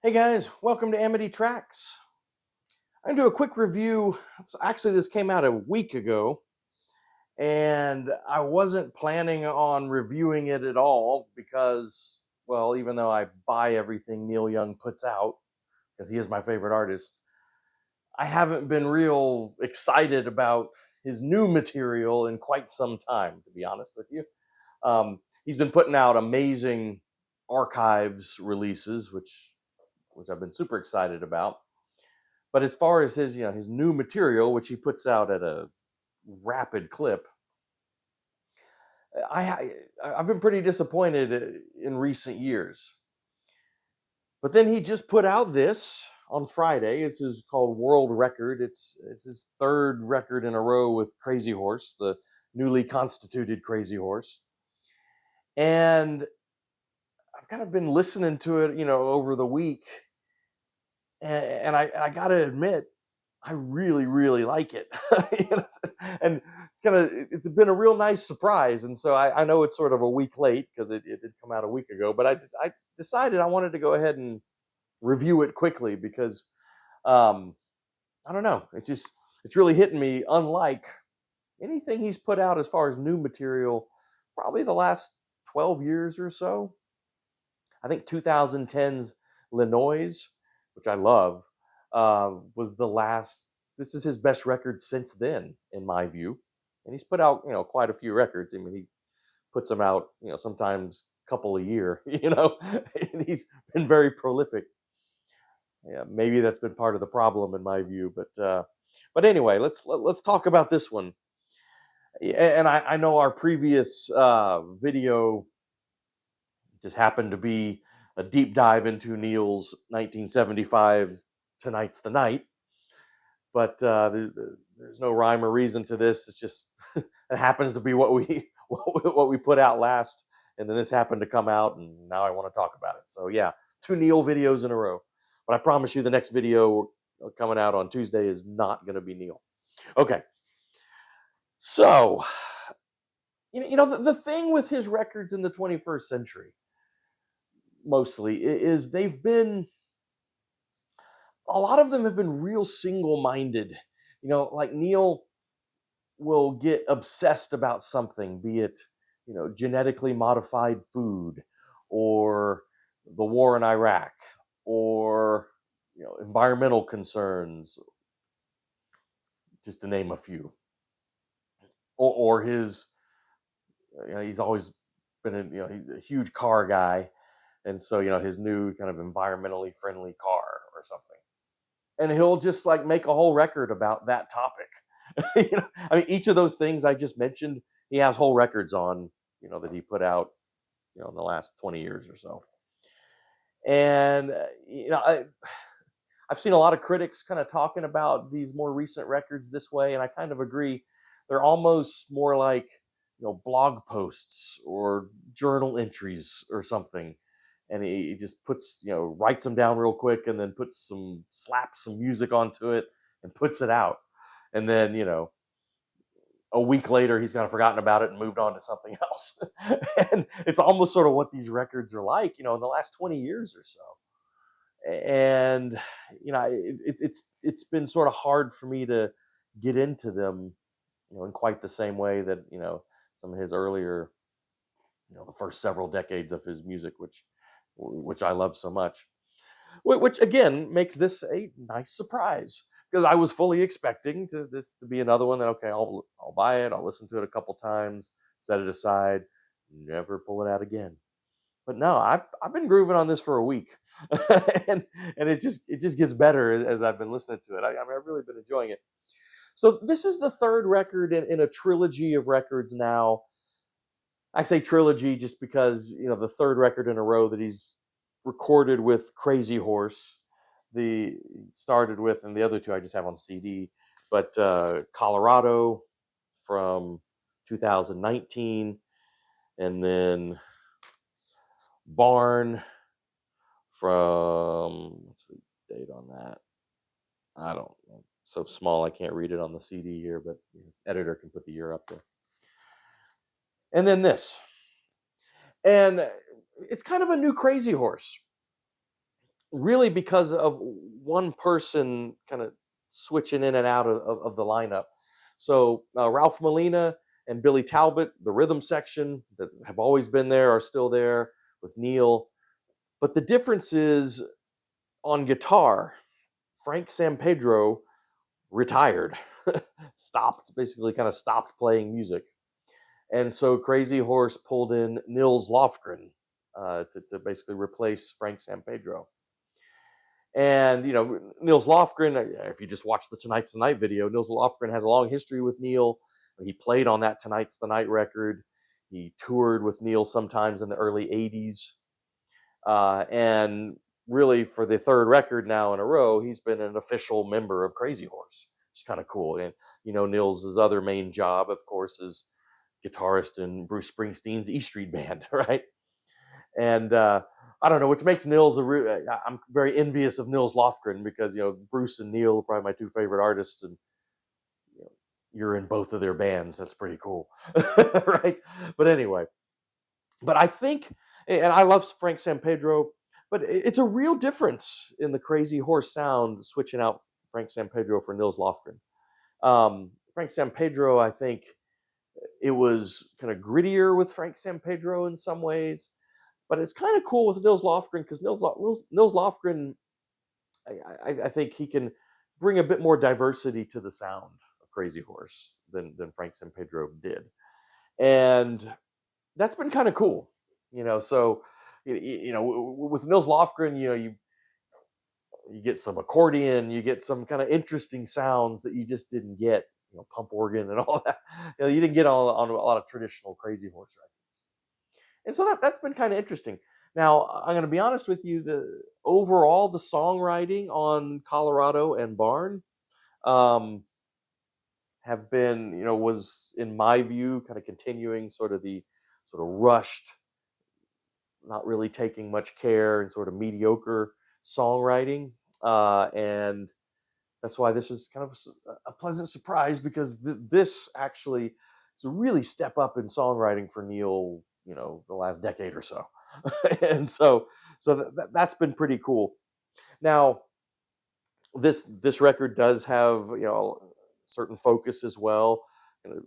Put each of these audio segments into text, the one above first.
Hey guys, welcome to Amity Tracks. I'm gonna do a quick review. Actually, this came out a week ago, and I wasn't planning on reviewing it at all because, well, even though I buy everything Neil Young puts out, because he is my favorite artist, I haven't been real excited about his new material in quite some time, to be honest with you. He's been putting out amazing archives releases, which I've been super excited about. But as far as his new material, which he puts out at a rapid clip, I've been pretty disappointed in recent years. But then he just put out this on Friday. This is called World Record. It's his third record in a row with Crazy Horse, the newly constituted Crazy Horse. And I've kind of been listening to it, over the week, and I got to admit, I really, really like it. And it's been a real nice surprise. And so I know it's sort of a week late because it did come out a week ago, but I decided I wanted to go ahead and review it quickly because um, I don't know, it's really hitting me unlike anything he's put out as far as new material, probably the last 12 years or so. I think 2010's Lenoise, which I love, was the last. This is his best record since then, in my view. And he's put out, quite a few records. I mean, he puts them out, sometimes a couple a year, and he's been very prolific. Yeah, maybe that's been part of the problem in my view, but anyway, let's talk about this one. And I know our previous video just happened to be a deep dive into Neil's 1975 "Tonight's the Night," but there's no rhyme or reason to this. It's just it happens to be what we what we put out last, and then this happened to come out, and now I want to talk about it. So yeah, two Neil videos in a row. But I promise you, the next video coming out on Tuesday is not going to be Neil. Okay, so the thing with his records in the 21st century mostly is they've been a lot of them have been real single-minded. Like Neil will get obsessed about something, be it, genetically modified food or the war in Iraq or, environmental concerns, just to name a few. Or his, he's always been, he's a huge car guy. And so, his new kind of environmentally friendly car or something. And he'll just like make a whole record about that topic. I mean, each of those things I just mentioned, he has whole records on, that he put out, in the last 20 years or so. And I've seen a lot of critics kind of talking about these more recent records this way, and I kind of agree. They're almost more like, blog posts or journal entries or something. And he just puts, writes them down real quick and then slaps some music onto it and puts it out. And then, a week later, he's kind of forgotten about it and moved on to something else. And it's almost sort of what these records are like, in the last 20 years or so. And, it's been sort of hard for me to get into them, in quite the same way that, some of his earlier, the first several decades of his music, which I love so much. Which again makes this a nice surprise because I was fully expecting this to be another one that, okay, I'll buy it, I'll listen to it a couple times, set it aside, never pull it out again. But no, I've been grooving on this for a week, and it just gets better as I've been listening to it. I've really been enjoying it. So this is the third record in a trilogy of records now. I say trilogy just because, the third record in a row that he's recorded with Crazy Horse. The started with, and the other two I just have on CD, but Colorado from 2019, and then Barn from, what's the date on that? I don't know. So small I can't read it on the CD here, but the editor can put the year up there. And then this. And it's kind of a new Crazy Horse. really because of one person kind of switching in and out of the lineup. So Ralph Molina and Billy Talbot, the rhythm section that have always been there, are still there with Neil. But the difference is on guitar, Frank Sampedro retired, stopped, basically kind of stopped playing music. And so Crazy Horse pulled in Nils Lofgren to basically replace Frank Sampedro. And Nils Lofgren, if you just watch the Tonight's the Night video, Nils Lofgren has a long history with Neil. He played on that Tonight's the Night record. He toured with Neil sometimes in the early '80s, and really for the third record now in a row, he's been an official member of Crazy Horse. It's kind of cool. And Nils's other main job, of course, is guitarist in Bruce Springsteen's E Street Band, right? And I don't know, which makes Nils I'm very envious of Nils Lofgren because Bruce and Neil are probably my two favorite artists, and you know, you're in both of their bands. That's pretty cool, right? But anyway, but I think, and I love Frank Sampedro, but it's a real difference in the Crazy Horse sound switching out Frank Sampedro for Nils Lofgren. Frank Sampedro, I think it was kind of grittier with Frank Sampedro in some ways, but it's kind of cool with Nils Lofgren because Nils Lofgren, I think he can bring a bit more diversity to the sound of Crazy Horse than Frank Sampedro did, and that's been kind of cool. So with Nils Lofgren, you get some accordion, you get some kind of interesting sounds that you just didn't get, pump organ and all that. You didn't get on a lot of traditional Crazy Horse records, and so that's been kind of interesting. Now, I'm going to be honest with you. The songwriting on Colorado and Barn um, have been, was in my view kind of continuing sort of the sort of rushed, not really taking much care, and sort of mediocre songwriting. And that's why this is kind of a pleasant surprise because this actually is a really step up in songwriting for Neil, the last decade or so. And so that's been pretty cool. Now, this record does have, certain focus as well. You know,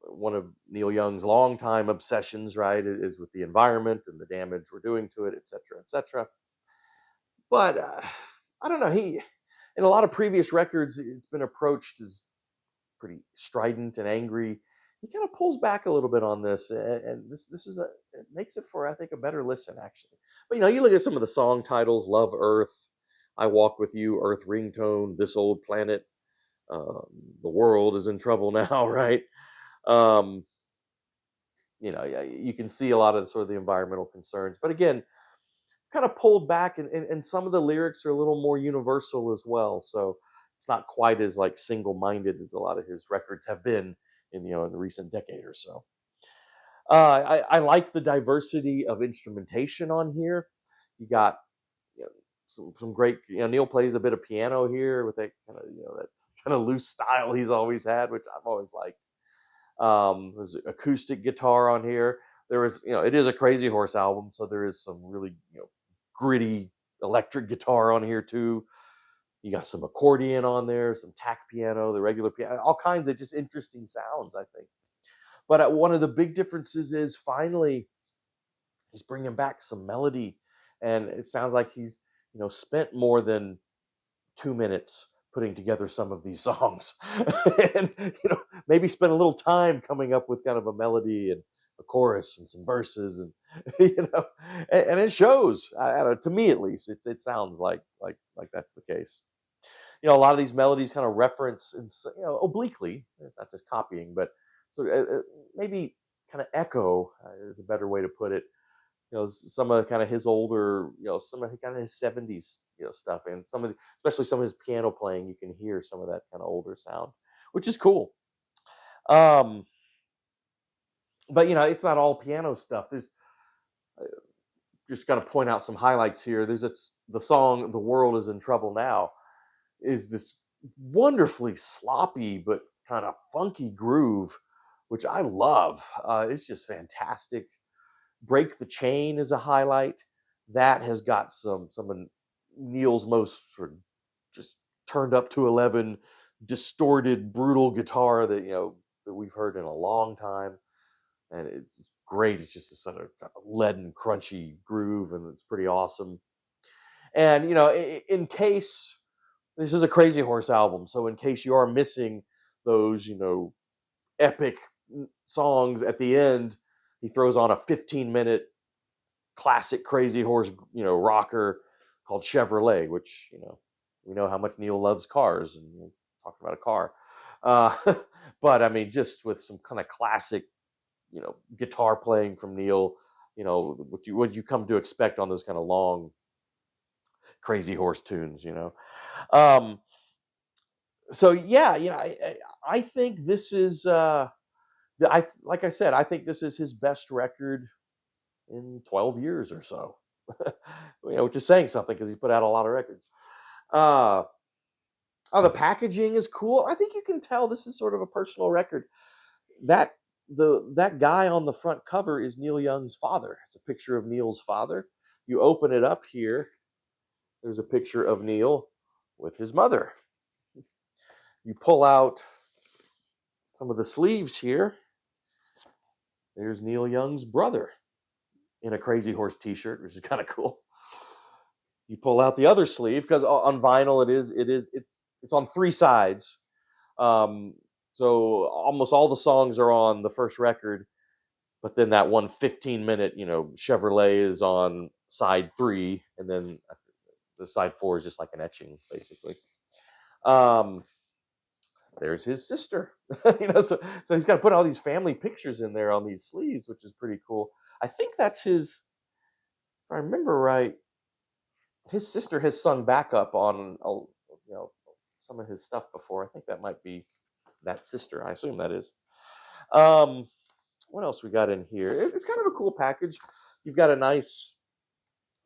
one of Neil Young's longtime obsessions, right, is with the environment and the damage we're doing to it, et cetera, et cetera. But I don't know. In a lot of previous records, it's been approached as pretty strident and angry. He kind of pulls back a little bit on this, and this is it makes it for, I think, a better listen actually. But you look at some of the song titles: "Love Earth," "I Walk with You," "Earth Ringtone," "This Old Planet," uh, "The World Is in Trouble Now," right? Um, yeah, you can see a lot of sort of the environmental concerns, but again, kind of pulled back, and some of the lyrics are a little more universal as well. So it's not quite as like single-minded as a lot of his records have been in the recent decade or so. I like the diversity of instrumentation on here. You got some great. Neil plays a bit of piano here with that kind of loose style he's always had, which I've always liked. There's acoustic guitar on here. There is, it is a Crazy Horse album, so there is some really, gritty electric guitar on here too. You got some accordion on there, some tack piano, the regular piano, all kinds of just interesting sounds, I think. But one of the big differences is finally he's bringing back some melody, and it sounds like he's, spent more than 2 minutes putting together some of these songs, and maybe spend a little time coming up with kind of a melody and a chorus and some verses, and and it shows. I don't know, to me at least, it sounds like that's the case. A lot of these melodies kind of reference, and obliquely, not just copying, but sort of maybe kind of echo is a better way to put it. Some of kind of his older, some of kind of his '70s, stuff, and especially some of his piano playing, you can hear some of that kind of older sound, which is cool. Um, but it's not all piano stuff. There's just got to point out some highlights here. The song "The World Is in Trouble Now" is this wonderfully sloppy but kind of funky groove, which I love. It's just fantastic. "Break the Chain" is a highlight. That has got some Neil's most sort of just turned up to 11, distorted, brutal guitar that that we've heard in a long time, and it's great. It's just a sort of leaden, crunchy groove, and it's pretty awesome. And in case this is a Crazy Horse album, so in case you are missing those, epic songs at the end, he throws on a 15-minute classic Crazy Horse, rocker called Chevrolet, which, we know how much Neil loves cars, and talking about a car. Uh, but I mean, just with some kind of classic, guitar playing from Neil, what you come to expect on those kind of long Crazy Horse tunes. Um, so yeah, I think this is like I said, I think this is his best record in 12 years or so. Which is saying something because he put out a lot of records. Uh, the packaging is cool. I think you can tell this is sort of a personal record. That that guy on the front cover is Neil Young's father. It's a picture of Neil's father. You open it up here. There's a picture of Neil with his mother. You pull out some of the sleeves here. There's Neil Young's brother in a Crazy Horse t-shirt, which is kind of cool. You pull out the other sleeve because on vinyl it's on three sides. So almost all the songs are on the first record, but then that one 15-minute, Chevrolet is on side 3, and then the side 4 is just like an etching, basically. There's his sister, so he's got to put all these family pictures in there on these sleeves, which is pretty cool. I think that's his, if I remember right, his sister has sung backup on some of his stuff before. I think that might be that sister. I assume that is. What else we got in here? It's kind of a cool package. You've got a nice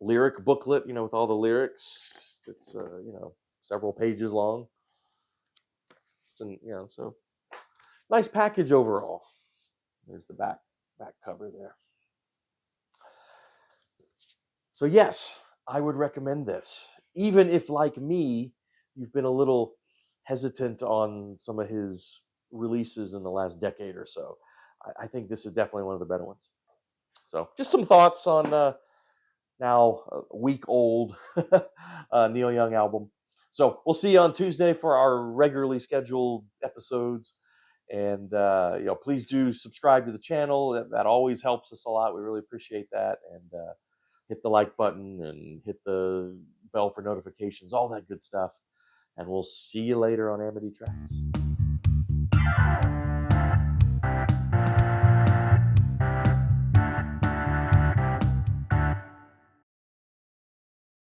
lyric booklet, with all the lyrics. It's several pages long. And so nice package overall. There's the back cover there. So yes, I would recommend this, even if, like me, you've been a little hesitant on some of his releases in the last decade or so. I think this is definitely one of the better ones. So just some thoughts on now a week old Neil Young album. So we'll see you on Tuesday for our regularly scheduled episodes. And please do subscribe to the channel. That always helps us a lot. We really appreciate that. And hit the like button and hit the bell for notifications, all that good stuff. And we'll see you later on Amity Tracks.